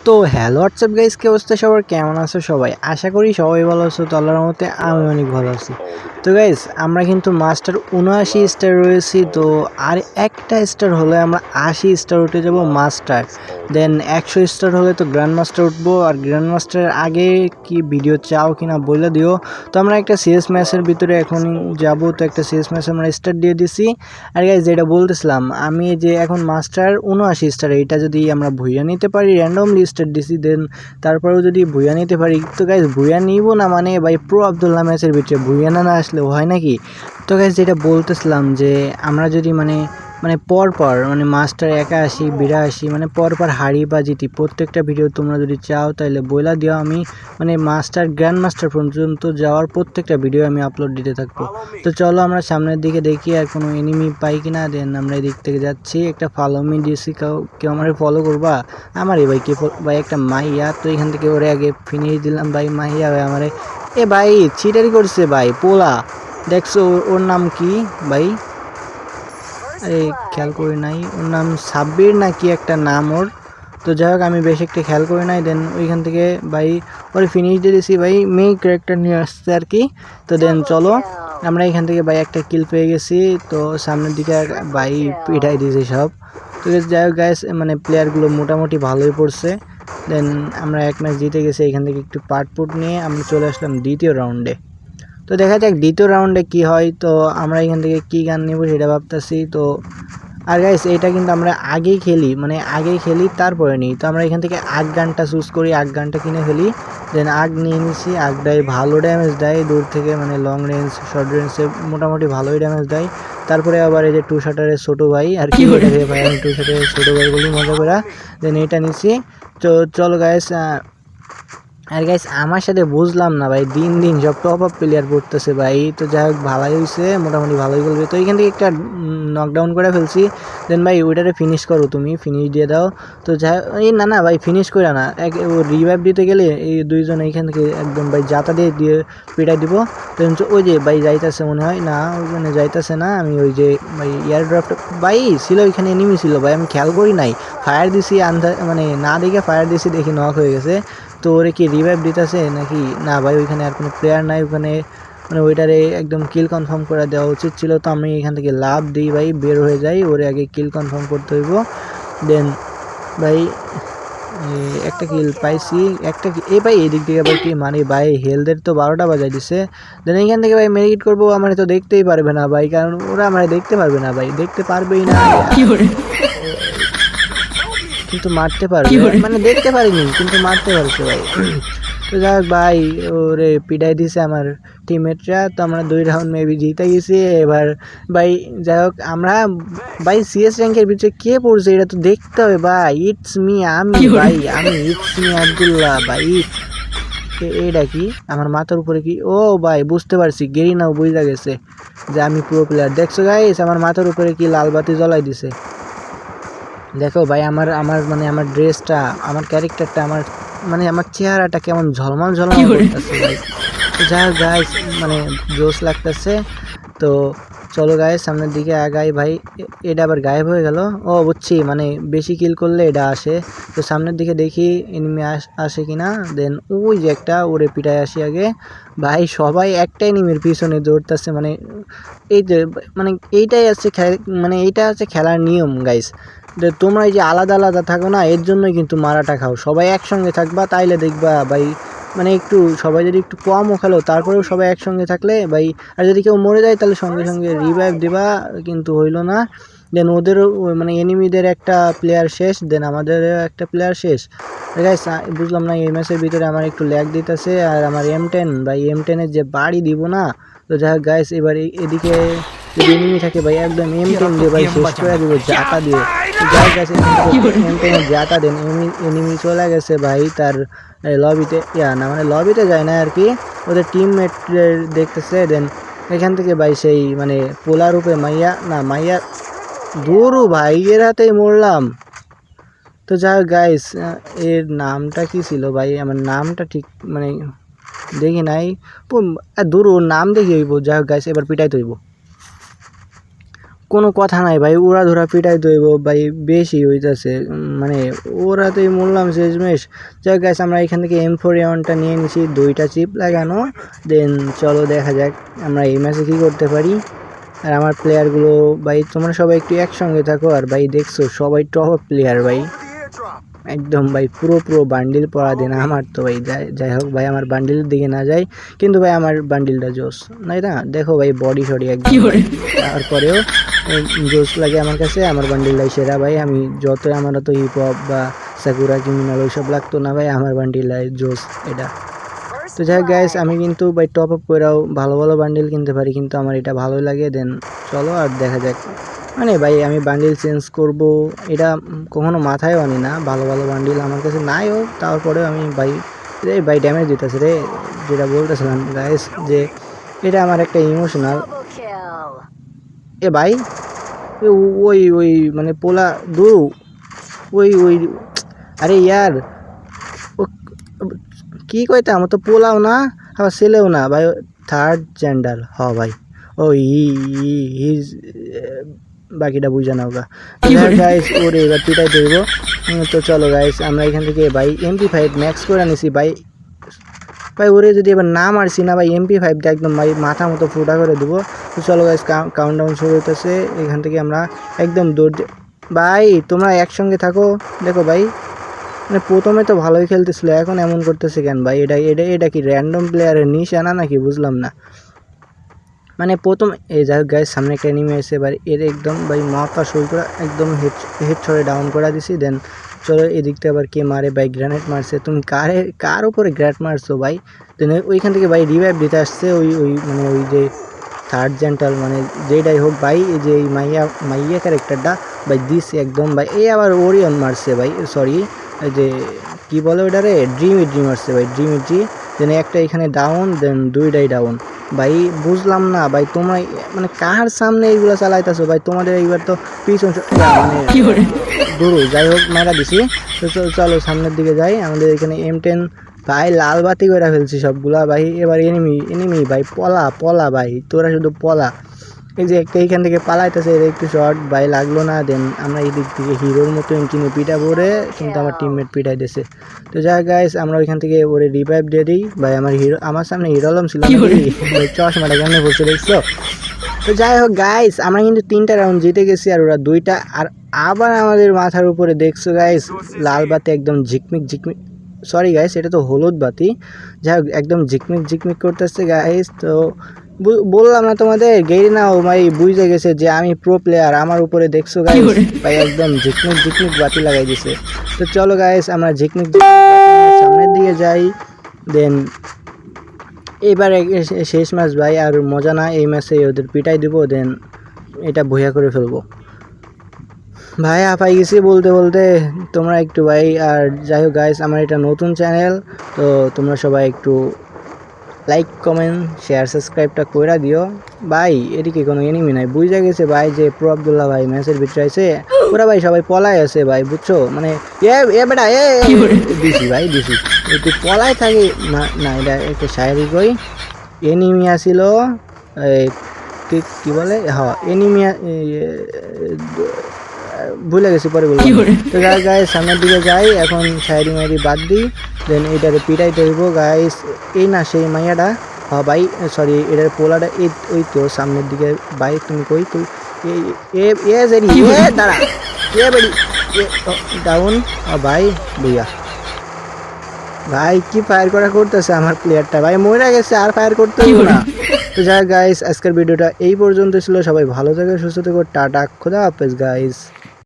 তো hello WhatsApp guys, কি অবস্থা সবার? কেমন আছো সবাই? আশা করি সবাই ভালো আছো। তো আল্লাহর রহমতে আমি অনেক ভালো আছি। তো গাইস, আমরা কিন্তু মাস্টার 79 স্টার রয়েছি। তো আর একটা স্টার হলে আমরা 80 স্টার উঠে যাব মাস্টার। দেন 100 স্টার হলে তো গ্র্যান্ড মাস্টার উঠবো। আর গ্র্যান্ড মাস্টারের আগে কি ভিডিও চাও কিনা বলে দিও। তো আমরা একটা সিএস ম্যাচের ভিতরে এখন যাব। তো একটা সিএস ম্যাচ আমরা স্টার্ট দিয়ে দিছি। আর গাইস, যেটা বলতেছিলাম আমি, যে এখন মাস্টার 79 স্টার, এটা যদি আমরা ভুইয়া নিতে পারি, র্যান্ডমলি স্টার দিছি, দেন তারপরেও যদি ভুইয়া নিতে পারি। তো গাইস, ভুইয়া নিব না মানে ভাই প্রো আব্দুল্লাহ ম্যাচের ভিতরে ভুইয়া না আসলেও হয় নাকি? তো গাইস, যেটা বলতেছিলাম যে আমরা যদি মানে পরপর মাস্টার 81 82 পরপর হারি বা জিতি, প্রত্যেকটা ভিডিও তোমরা যদি চাও তাহলে বইলা দিও। আমি মাস্টার গ্র্যান্ড মাস্টার পর্যন্ত যাওয়ার প্রত্যেকটা ভিডিও আমি আপলোড দিতে থাকবো। তো চলো আমরা সামনের দিকে দেখি আর কোনো এনিমি পাই কিনা। দেন আমরা এদিক থেকে যাচ্ছি। একটা ফলো মি দিয়েছি, কেউ আমার ফলো করবা? আমারই ভাই কে ভাই, একটা মাইয়া। তো এখান থেকে ওরে আগে ফিনিশ দিলাম ভাই। মাইয়া ভাই আমারে এ ভাই চিটারি করছে ভাই, পোলা। দেখছো ওর নাম কি ভাই? আরে খেয়াল করি নাই, ওর নাম সাব্বির না কি একটা নাম ওর। তো যাই হোক, আমি বেশ একটা খেয়াল করি নাই। দেন ওইখান থেকে ভাই ওরে ফিনিশ দিয়ে দিয়েছি ভাই, মেয়ে ক্যারেক্টার নিয়ে আসছে আর কি। তো দেন চলো আমরা এখান থেকে ভাই একটা কিল পেয়ে গেছি। তো সামনের দিকে ভাই পিঠাই দিয়েছে সব। তো যাই হোক গাইস, প্লেয়ারগুলো মোটামুটি ভালোই পড়ছে। দেন আমরা এক ম্যাচ জিতে গেছি। এখান থেকে একটু পাটপুট নিয়ে আমরা চলে আসলাম দ্বিতীয় রাউন্ডে। তো দেখা যাক দ্বিতীয় রাউন্ডে কি হয়। তো আমরা এখান থেকে কি গান নেব সেটা ভাবতেছি। তো আর গাইস, এটা কিন্তু আমরা আগেই খেলি তারপরে নিই। তো আমরা এখান থেকে আগ গানটা চুজ করি, আগ গানটা কিনে ফেলি। দেন আগ নিয়ে নিছি। আগটাই ভালো ড্যামেজ দেয় দূর থেকে, লং রেঞ্জ শর্ট রেঞ্জে মোটামুটি ভালোই ড্যামেজ দেয়। তারপরে আবার এই যে টু শাটারের ছোটো ভাই আর কি, ভাই আমি টু শাটারের ছোটো ভাই বলি মজা করে। দেন এটা নিছি। তো চলো গাইস, আর গাইস আমার সাথে বুঝলাম না ভাই, দিন দিন সব টপ আপ প্লেয়ার পড়তেছে ভাই। তো যাই হোক ভালোই হয়েছে, মোটামুটি ভালোই খেলবে। তো এখান থেকে একটা নকডাউন করে ফেলছি। দেন ভাই ওইটারে ফিনিশ করো, তুমি ফিনিশ দিয়ে দাও। তো যাই এই না ভাই, ফিনিশ করে না, ও রিভাইভ দিতে গেলে এই দুইজন এইখান থেকে একদম ভাই জাতা দিয়ে পিটাই দিব। তো ওই যে ভাই যাইতেছে মনে হয়, না ওইখানে যাইতেছে না। আমি ওই যে ভাই এয়ার ড্রপটা ভাই ছিল, ওইখানে এনিমি ছিল ভাই, আমি খেয়াল করি নাই। ফায়ার দিছি না দেখে ফায়ার দিছি, দেখি নক হয়ে গেছে। তো ওরে কি রিভাইভ দিতেছে নাকি? না ভাই, ওইখানে আর কোনো প্লেয়ার নাই ওখানে, ওইটারে একদম কিল কনফার্ম করে দেওয়া উচিত ছিল। তো আমি এখান থেকে লাভ দিই ভাই, বের হয়ে যাই। ওরে আগে কিল কনফার্ম করতে হইব। দেন ভাই একটা কিল পাইছি, একটা এই ভাই এদিক থেকে ভাই কি ভাই হেলথের তো 12টা বাজাই দিছে। দেন এইখান থেকে ভাই মেরিট করবো, আমার তো দেখতেই পারবে না ভাই, কারণ ওরা আমার দেখতে পারবে না ভাই, দেখতে পারবেই না। কিন্তু মারতে পারবে, দেখতে পারিনি কিন্তু মারতে পারছে ভাই। তো যাই হোক ভাই, ওরে পিটাই দিছে আমার টিমমেটরা। তো আমরা 2 রাউন্ড মেবি জিতে গেছি এবার ভাই। যাই হোক আমরা ভাই সিএস র্যাঙ্কের ভিতরে কে পড়ছে এটা তো দেখতে হবে ভাই। ইটস মি, আমি ভাই, ইটস মি আব্দুল্লাহ ভাই। এটা কি আমার মাথার উপরে কি? ও ভাই বুঝতে পারছি, গেরিনাও বুঝা গেছে যে আমি প্রো প্লেয়ার। দেখছো গাইস, আমার মাথার উপরে কি লাল বাতি জ্বলাই দিছে। দেখো ভাই, আমার আমার ড্রেসটা, আমার ক্যারেক্টারটা, আমার চেহারাটা কেমন ঝলমল করতেছে ভাই। তো যাই হোক গাইস, জোশ লাগতেছে। তো চলো গাইস সামনের দিকে আগাই ভাই। এটা আবার গায়েব হয়ে গেল। ও বুঝছি, বেশি কিল করলে এটা আসে। তো সামনের দিকে দেখি এনিমি আসে কিনা। দেন ওই যে একটা, ওরে পিটায় আসি আগে ভাই। সবাই একটা এনিমির পিছনে দৌড়তেছে, এই যে এইটাই আছে এইটা হচ্ছে খেলার নিয়ম গাইস। তোমরা এই যে আলাদা আলাদা থাকো না, এর জন্যই কিন্তু মারাটা খাও। সবাই একসঙ্গে থাকবা, তাইলে দেখবা ভাই একটু সবাই যদি একটু কমও খেলো, তারপরেও সবাই একসঙ্গে থাকলে ভাই। আর যদি কেউ মরে যায় তাহলে সঙ্গে সঙ্গে রিভাইভ দিবা, কিন্তু হইলো না। দেন ওদেরও এনিমিদের একটা প্লেয়ার শেষ, দেন আমাদেরও একটা প্লেয়ার শেষ। গাইস বুঝলাম না, এই ম্যাচের ভিতরে আমার একটু ল্যাগ দিতেছে। আর আমার M10 ভাই, M10-এর যে বাড়ি দিব না। তো যাই হোক গাইস, এবার এদিকে যদি এনিমি থাকে ভাই, একদম M10 দিয়ে ভাই শেষ করে দিব, জাতা দিয়ে। যাই গাইস, M10-এর জাতা দেন। এনিমি চলে গেছে ভাই তার লবিতে, লবিতে যায় না আর কি, ওদের টিমমেট দেখতেছে। দেন এখান থেকে ভাই সেই পোলা রূপে মাইয়া দূরু ভাই, এর হাতেই মরলাম। তো যাই হোক গাইস, এর নামটা কি ছিল ভাই? আমার নামটা ঠিক দেখি নাই, দূর ওর নাম দেখি হইব। যাই হোক গাইস, এবার পিটাই তৈব কোনো কথা নাই ভাই, ওরা ধরা পিটাই দইব ভাই, বেশি হইতাছে। মানে ওরাতেই মরলাম শেষমেশ। যাই গাইস, আমরা এখান থেকে M4A1টা নিয়ে নিছি, 2টা চিপ লাগানো। দেন চলো দেখা যাক আমরা এই ম্যাচে কী করতে পারি। আর আমার প্লেয়ারগুলো ভাই, তোমরা সবাই একটু একসঙ্গে থাকো। আর ভাই দেখছো সবাই টপ প্লেয়ার ভাই, একদম ভাই পুরো বান্ডিল পরা দেন। আমার তো ভাই যাই হোক ভাই, আমার বান্ডিলের দিকে না যাই, কিন্তু ভাই আমার বান্ডিলটা জোস নাই না, দেখো ভাই বডি শডি একদম। তারপরেও জোস লাগে আমার কাছে, আমার বান্ডিলটাই সেরা ভাই। আমি যতই আমার তো হিপ হপ বা সাকুরা ক্রিমিনাল ওইসব লাগতো না ভাই, আমার বান্ডিলটাই জোস এটা। তো যাই হোক গাইস, আমি কিন্তু ভাই টপ আপ করেও ভালো ভালো বান্ডিল কিনতে পারি, কিন্তু আমার এটা ভালোই লাগে। দেন চলো আর দেখা যাক। মানে ভাই আমি বান্ডিল চেঞ্জ করব এটা কখনো মাথায়ও আনি না, ভালো ভালো বান্ডিল আমার কাছে নাইও, তারপরেও আমি ভাই ড্যামেজ দিতেছে রে। যেটা বলতেছিলাম গাইস, যে এটা আমার একটা ইমোশনাল। এ ভাই ওই ওই মানে পোলা দু ওই আরে ইয়ার, ও কি কইতে, আমার তো পোলাও না আবার ছেলেও না ভাই, থার্ড জেন্ডার হ ভাই। ও হিজ বাকিটা বুঝে নাও গা। গাইস ওরে এবার পিটাই দেব। তো চলো গাইস, আমরা এখান থেকে ভাই MP5 ম্যাক্স করে নিছি ভাই। ভাই ওরে যদি এবার না মারছি না ভাই, MP5টা একদম ভাই মাথা মতো ফুটা করে দেবো। তো চলো গাইস, কাউন্টডাউন শুরু হইতেছে। এখান থেকে আমরা একদম দৌড়। ভাই তোমরা একসঙ্গে থাকো। দেখো ভাই, মানে প্রথমে তো ভালোই খেলতেছিল, এখন এমন করতেছে কেন ভাই? এটা কি র্যান্ডম প্লেয়ারের নিশানা নাকি, বুঝলাম না। মানে প্রথম এই যাই হোক গাইস, সামনে একটা এনিমি এসে ভাই, এর একদম ভাই মাথা সই করে একদম হেড ছড়ে ডাউন করে দিছি। দেন চলো এদিক থেকে আবার কে মারে ভাই, গ্রেনেড মারছে। তুমি কার উপরে গ্রেনেড মারছো ভাই? দেন ওইখান থেকে ভাই রিভাইভ দিতে আসছে ওই মানে ওই যে থার্ড জেন্টাল, মানে যেটাই হোক ভাই, এই যে এই মাইয়া ক্যারেক্টারটা ভাই দিস একদম ভাই। এই আবার ওরিয়ন মারছে ভাই, সরি এই যে কী বলে ওটারে, ড্রিম মারছে ভাই, ড্রিম। দেন একটা এখানে ডাউন, দেন দুইটাই ডাউন ভাই। বুঝলাম না ভাই, তোমরা মানে কার সামনে এইগুলো চালাইতেছো ভাই? তোমাদের এইবার তো পিছন মানে দূরও। যাই হোক মারা দিছি। তো চলো সামনের দিকে যাই। আমাদের এখানে M10 ভাই লাল বাতি করে ফেলছি সবগুলা ভাই। এবার এনিমি ভাই, পলা ভাই, তোরা শুধু পলা। এই যে একটা এইখান থেকে পালাইতেছে, এর একটু শর্ট ভাই লাগলো না। দেন আমরা এই দিক থেকে হিরোর মতো কিনে পিটা পরে, কিন্তু আমার টিমমেট পিটাই দিয়েছে। তো যাই গাইস, আমরা ওইখান থেকে ওরে রিভাইভ দিয়ে দিই ভাই। আমার সামনে হিরো আলম ছিল ভাই, চশমাটা কেমনে বসে দেখছো? তো যাই হোক গাইস, আমরা কিন্তু 3টা রাউন্ড জিতে গেছি, আর ওরা 2টা। আর আবার আমাদের মাথার উপরে দেখছো গাইস লাল বাতি একদম ঝিকমিক, সরি গাইস এটা তো হলুদ বাতি। যাই হোক একদম ঝিকমিক করতেছে গাইস। তো বললাম না তোমাদের, গেরি নাও ভাই বুঝে গেছে যে আমি প্রো প্লেয়ার, আমার উপরে দেখছো গাইস ভাই একদম ঝিকমিক বাতি লাগাই দিছে। তো চলো গাইস, আমরা ঝিকমিক সামনের দিকে যাই। দেন এবার শেষ ম্যাচ ভাই, আর মজা না, এই ম্যাচে ওদের পিটাই দিব। দেন এটা ভুয়া করে ফেলবো ভাই। আপাই গেছি বলতে তোমরা একটু ভাই। আর যাই হোক গাইস, আমার এটা নতুন চ্যানেল, তো তোমরা সবাই একটু লাইক কমেন্ট শেয়ার সাবস্ক্রাইবটা কইরা দিও ভাই। এদিকে কোনো এনিমি নাই, বুঝা গেছে ভাই যে প্রো আব্দুল্লাহ ভাই ম্যাচের ভিতরে আছে। ওরা ভাই সবাই পলায় আছে ভাই, বুঝছো? মানে এ বেটা দিছি ভাই দিছি, একটু পলায় থাকি না। এটা একটা শারীরিক ওই এনিমি আসিল, কি বলে, হ্যাঁ এনিমি ভুলে গেছি, পরে বলবো। তো গাইস সামনের দিকে যাই, এখন শায়রি মাইরি বাদ দিই। দেন এটারে পিটাইতে হইব গাইস। এই না সেই মাইয়াটা, হ্যাঁ ভাই সরি, এটার পোলাটা ওই তো সামনের দিকে ভাই। তুমি কই তুই? দাঁড়া ডাউন ভাই বুইয়া ভাই। কি ফায়ার করতেছে আমার প্লেয়ারটা ভাই, মরে গেছে, আর ফায়ার করতে হইব না। তো যাই গাইস, আজকের ভিডিওটা এই পর্যন্ত ছিল। সবাই ভালো থাকে, সুস্থ থেকো, টাটা, খোদা হাফেজ গাইস।